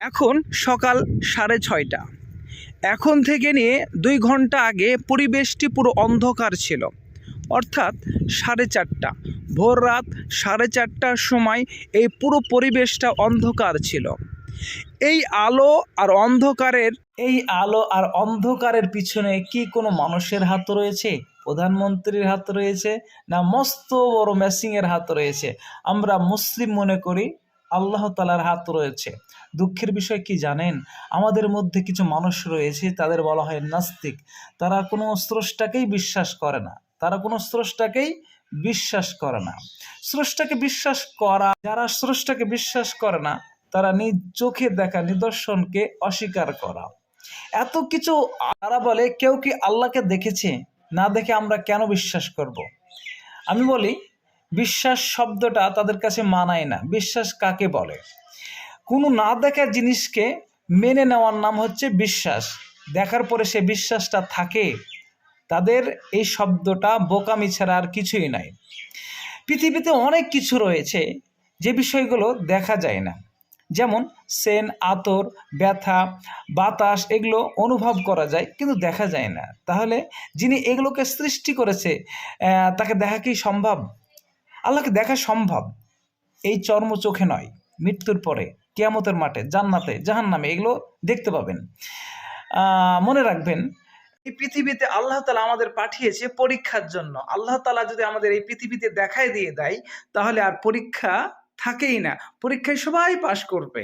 এখন সকাল 6:30। এখন থেকে নিয়ে 2 ঘন্টা আগে পরিবেশটি পুরো অন্ধকার ছিল, অর্থাৎ 4:30। ভোর রাত 4:30টার সময় এই পুরো পরিবেশটা অন্ধকার ছিল। এই আলো আর অন্ধকারের পিছনে কি কোনো মানুষের হাত রয়েছে? প্রধানমন্ত্রীর হাত রয়েছে, না মস্ত বড় মেশিনের হাত রয়েছে? আমরা মুসলিম মনে করি আল্লাহ তাআলার হাত রয়েছে। দুঃখের বিষয় কি জানেন, আমাদের মধ্যে কিছু মানুষ রয়েছে, তাদের বলা হয় নাস্তিক। তারা কোনো স্রষ্টাকেই বিশ্বাস করে না, যারা স্রষ্টাকে বিশ্বাস করে না, তারা নিজ চোখে দেখা নিদর্শনকে অস্বীকার করা, এত কিছু। তারা বলে কেউ কি আল্লাহকে দেখেছে? না দেখে আমরা কেন বিশ্বাস করব? আমি বলি, বিশ্বাস শব্দটা তাদের কাছে মানায় না। বিশ্বাস কাকে বলে? কোনো না দেখা জিনিসকে মেনে নেওয়ার নাম হচ্ছে বিশ্বাস। দেখার পরে সে বিশ্বাসটা থাকে, তাদের এই শব্দটা বোকামি ছাড়া আর কিছুই নাই। পৃথিবীতে অনেক কিছু রয়েছে যে বিষয়গুলো দেখা যায় না, যেমন সেন, আতর, ব্যথা, বাতাস, এগুলো অনুভব করা যায় কিন্তু দেখা যায় না। তাহলে যিনি এগুলোকে সৃষ্টি করেছে তাকে দেখা কি সম্ভব? আল্লাহকে দেখা সম্ভব, এই চর্ম চোখে নয়, মৃত্যুর পরে কিয়ামতের মাঠে, জান্নাতে, জাহান্নামে এগুলো দেখতে পাবেন। মনে রাখবেন, এই পৃথিবীতে আল্লাহ তাআলা আমাদের পাঠিয়েছে পরীক্ষার জন্য। আল্লাহ তাআলা যদি আমাদের এই পৃথিবীতে দেখায় দিয়ে দেয়, তাহলে আর পরীক্ষা থাকেই না, পরীক্ষায় সবাই পাশ করবে।